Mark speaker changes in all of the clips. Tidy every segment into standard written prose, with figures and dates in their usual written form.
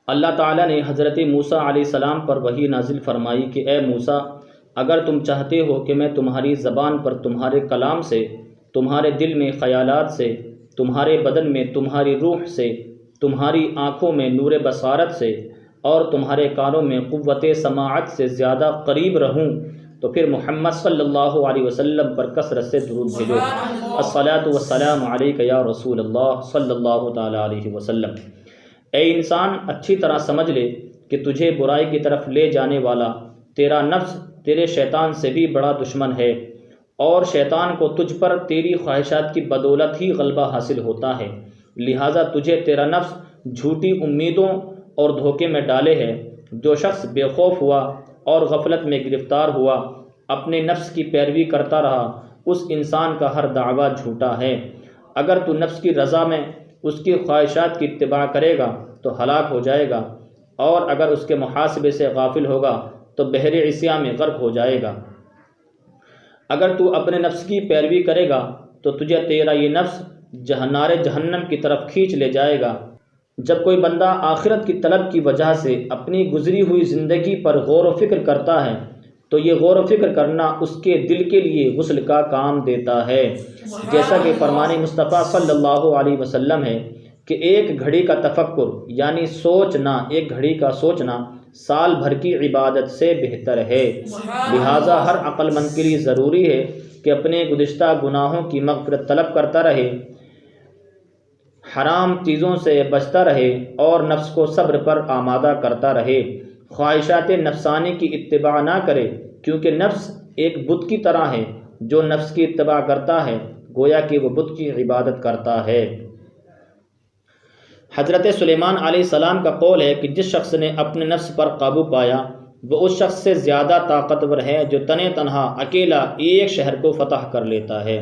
Speaker 1: اللہ تعالیٰ نے حضرت موسیٰ علیہ السلام پر وحی نازل فرمائی کہ اے موسیٰ، اگر تم چاہتے ہو کہ میں تمہاری زبان پر تمہارے کلام سے، تمہارے دل میں خیالات سے، تمہارے بدن میں تمہاری روح سے، تمہاری آنکھوں میں نور بصارت سے اور تمہارے کانوں میں قوت سماعت سے زیادہ قریب رہوں تو پھر محمد صلی اللہ علیہ وسلم پر کثرت سے درود بھیجو۔ الصلاۃ والسلام علیک یا رسول اللہ صلی اللہ تعالیٰ علیہ وسلم۔ اے انسان، اچھی طرح سمجھ لے کہ تجھے برائی کی طرف لے جانے والا تیرا نفس تیرے شیطان سے بھی بڑا دشمن ہے، اور شیطان کو تجھ پر تیری خواہشات کی بدولت ہی غلبہ حاصل ہوتا ہے، لہٰذا تجھے تیرا نفس جھوٹی امیدوں اور دھوکے میں ڈالے ہے۔ جو شخص بے خوف ہوا اور غفلت میں گرفتار ہوا، اپنے نفس کی پیروی کرتا رہا، اس انسان کا ہر دعویٰ جھوٹا ہے۔ اگر تو نفس کی رضا میں اس کی خواہشات کی اتباع کرے گا تو ہلاک ہو جائے گا، اور اگر اس کے محاسبے سے غافل ہوگا تو بحر عصیاں میں غرق ہو جائے گا۔ اگر تو اپنے نفس کی پیروی کرے گا تو تجھے تیرا یہ نفس نار جہنم کی طرف کھینچ لے جائے گا۔ جب کوئی بندہ آخرت کی طلب کی وجہ سے اپنی گزری ہوئی زندگی پر غور و فکر کرتا ہے تو یہ غور و فکر کرنا اس کے دل کے لیے غسل کا کام دیتا ہے، جیسا کہ فرمان مصطفیٰ صلی اللہ علیہ وسلم ہے کہ ایک گھڑی کا تفکر یعنی سوچنا، ایک گھڑی کا سوچنا سال بھر کی عبادت سے بہتر ہے۔ لہٰذا ہر عقل مند کے لیے ضروری ہے کہ اپنے گزشتہ گناہوں کی مغفرت طلب کرتا رہے، حرام چیزوں سے بچتا رہے اور نفس کو صبر پر آمادہ کرتا رہے، خواہشات نفسانی کی اتباع نہ کرے، کیونکہ نفس ایک بت کی طرح ہے، جو نفس کی اتباع کرتا ہے گویا کہ وہ بت کی عبادت کرتا ہے۔ حضرت سلیمان علیہ السلام کا قول ہے کہ جس شخص نے اپنے نفس پر قابو پایا وہ اس شخص سے زیادہ طاقتور ہے جو تنے تنہا اکیلا ایک شہر کو فتح کر لیتا ہے۔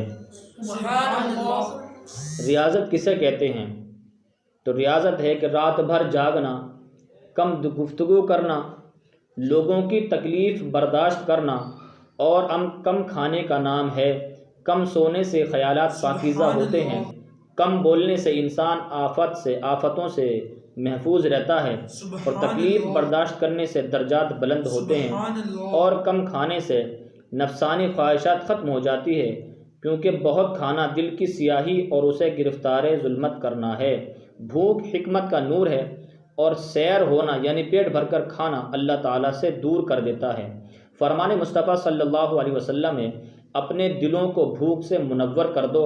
Speaker 1: ریاضت کسے کہتے ہیں؟ تو ریاضت ہے کہ رات بھر جاگنا، کم گفتگو کرنا، لوگوں کی تکلیف برداشت کرنا اور کم کھانے کا نام ہے۔ کم سونے سے خیالات پاکیزہ ہوتے ہیں، کم بولنے سے انسان آفتوں سے محفوظ رہتا ہے، اور تکلیف برداشت کرنے سے درجات بلند ہوتے ہیں، اور کم کھانے سے نفسانی خواہشات ختم ہو جاتی ہے، کیونکہ بہت کھانا دل کی سیاہی اور اسے گرفتار ظلمت کرنا ہے۔ بھوک حکمت کا نور ہے، اور سیر ہونا یعنی پیٹ بھر کر کھانا اللہ تعالیٰ سے دور کر دیتا ہے۔ فرمان مصطفیٰ صلی اللہ علیہ وسلم ہے اپنے دلوں کو بھوک سے منور کر دو،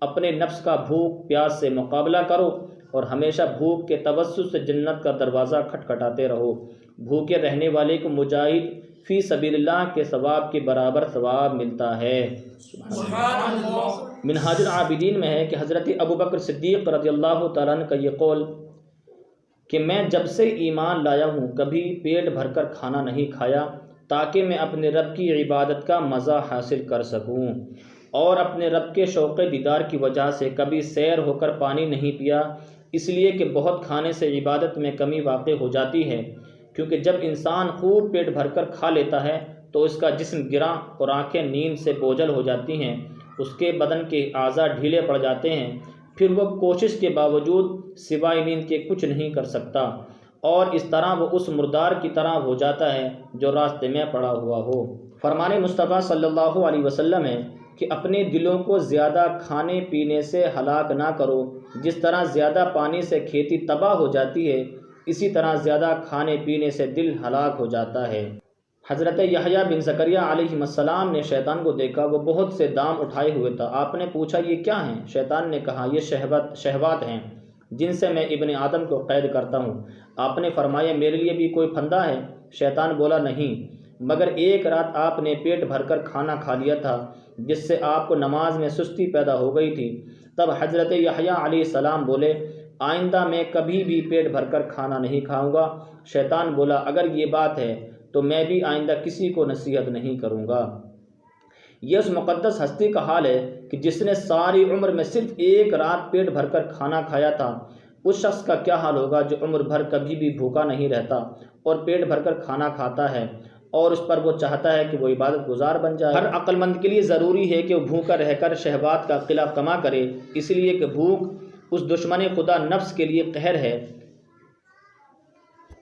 Speaker 1: اپنے نفس کا بھوک پیاس سے مقابلہ کرو، اور ہمیشہ بھوک کے توسط سے جنت کا دروازہ کھٹکھٹاتے رہو۔ بھوکے رہنے والے کو مجاہد فی سبیل اللہ کے ثواب کے برابر ثواب ملتا ہے۔ منہاج العابدین میں ہے کہ حضرت ابوبکر صدیق رضی اللہ تعالیٰ عنہ کا یہ قول کہ میں جب سے ایمان لایا ہوں کبھی پیٹ بھر کر کھانا نہیں کھایا تاکہ میں اپنے رب کی عبادت کا مزہ حاصل کر سکوں، اور اپنے رب کے شوق دیدار کی وجہ سے کبھی سیر ہو کر پانی نہیں پیا، اس لیے کہ بہت کھانے سے عبادت میں کمی واقع ہو جاتی ہے، کیونکہ جب انسان خوب پیٹ بھر کر کھا لیتا ہے تو اس کا جسم گراں اور آنکھیں نیند سے بوجھل ہو جاتی ہیں، اس کے بدن کے اعضاء ڈھیلے پڑ جاتے ہیں، پھر وہ کوشش کے باوجود سوائے نیند کے کچھ نہیں کر سکتا، اور اس طرح وہ اس مردار کی طرح ہو جاتا ہے جو راستے میں پڑا ہوا ہو۔ فرمان مصطفیٰ صلی اللہ علیہ وسلم ہے کہ اپنے دلوں کو زیادہ کھانے پینے سے ہلاک نہ کرو، جس طرح زیادہ پانی سے کھیتی تباہ ہو جاتی ہے اسی طرح زیادہ کھانے پینے سے دل ہلاک ہو جاتا ہے۔ حضرت یحییٰ بن زکریہ علیہ السلام نے شیطان کو دیکھا، وہ بہت سے دام اٹھائے ہوئے تھا۔ آپ نے پوچھا یہ کیا ہیں؟ شیطان نے کہا یہ شہوات ہیں جن سے میں ابن آدم کو قید کرتا ہوں۔ آپ نے فرمایا میرے لیے بھی کوئی پھندا ہے؟ شیطان بولا نہیں، مگر ایک رات آپ نے پیٹ بھر کر کھانا کھا لیا تھا جس سے آپ کو نماز میں سستی پیدا ہو گئی تھی۔ تب حضرت یحییٰ علیہ السلام بولے آئندہ میں کبھی بھی پیٹ بھر کر کھانا نہیں کھاؤں گا۔ شیطان بولا اگر یہ بات ہے تو میں بھی آئندہ کسی کو نصیحت نہیں کروں گا۔ یہ اس مقدس ہستی کا حال ہے کہ جس نے ساری عمر میں صرف ایک رات پیٹ بھر کر کھانا کھایا تھا، اس شخص کا کیا حال ہوگا جو عمر بھر کبھی بھی بھوکا نہیں رہتا اور پیٹ بھر کر کھانا کھاتا ہے، اور اس پر وہ چاہتا ہے کہ وہ عبادت گزار بن جائے۔ ہر عقل مند کے لیے ضروری ہے کہ وہ بھوکا رہ کر شہوات کا قلع کما کرے، اس لیے کہ بھوک اس دشمن خدا نفس کے لیے قہر ہے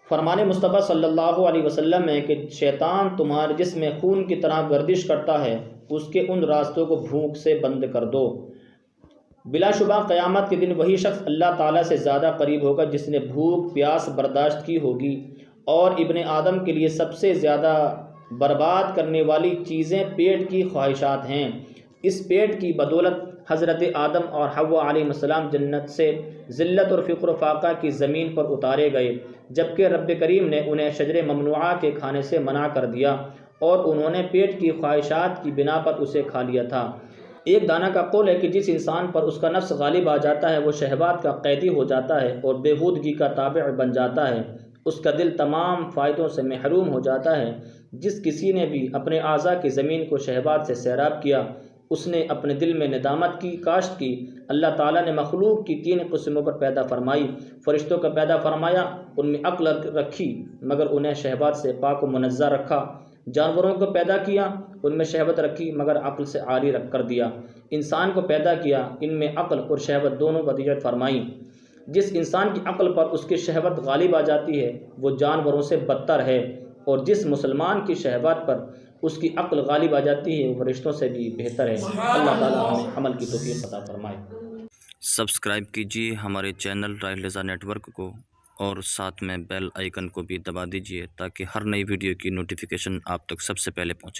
Speaker 1: فرمان مصطفیٰ صلی اللہ علیہ وسلم ہے کہ شیطان تمہارے جسم میں خون کی طرح گردش کرتا ہے، اس کے ان راستوں کو بھوک سے بند کر دو۔ بلا شبہ قیامت کے دن وہی شخص اللہ تعالیٰ سے زیادہ قریب ہوگا جس نے بھوک پیاس برداشت کی ہوگی، اور ابن آدم کے لیے سب سے زیادہ برباد کرنے والی چیزیں پیٹ کی خواہشات ہیں۔ اس پیٹ کی بدولت حضرت آدم اور حوا علیہ السلام جنت سے ذلت اور فقر و فاقہ کی زمین پر اتارے گئے، جبکہ رب کریم نے انہیں شجر ممنوعہ کے کھانے سے منع کر دیا اور انہوں نے پیٹ کی خواہشات کی بنا پر اسے کھا لیا تھا۔ ایک دانا کا قول ہے کہ جس انسان پر اس کا نفس غالب آ جاتا ہے وہ شہوات کا قیدی ہو جاتا ہے اور بےہودگی کا تابع بن جاتا ہے، اس کا دل تمام فائدوں سے محروم ہو جاتا ہے۔ جس کسی نے بھی اپنے اعضاء کی زمین کو شہوات سے سیراب کیا، اس نے اپنے دل میں ندامت کی کاشت کی۔ اللہ تعالیٰ نے مخلوق کی 3 قسموں پر پیدا فرمائی۔ فرشتوں کو پیدا فرمایا، ان میں عقل رکھی مگر انہیں شہوات سے پاک و منزہ رکھا۔ جانوروں کو پیدا کیا، ان میں شہوت رکھی مگر عقل سے عاری رکھ کر دیا۔ انسان کو پیدا کیا، ان میں عقل اور شہوت دونوں ودیعت فرمائی۔ جس انسان کی عقل پر اس کی شہوت غالب آ جاتی ہے وہ جانوروں سے بدتر ہے، اور جس مسلمان کی شہوات پر اس کی عقل غالب آ جاتی ہے وہ فرشتوں سے بھی بہتر ہے۔ اللہ تعالیٰ ہمیں عمل کی توفیق عطا فرمائے۔
Speaker 2: سبسکرائب کیجیے ہمارے چینل رائل رضا نیٹ ورک کو، اور ساتھ میں بیل آئیکن کو بھی دبا دیجیے تاکہ ہر نئی ویڈیو کی نوٹیفیکیشن آپ تک سب سے پہلے پہنچے۔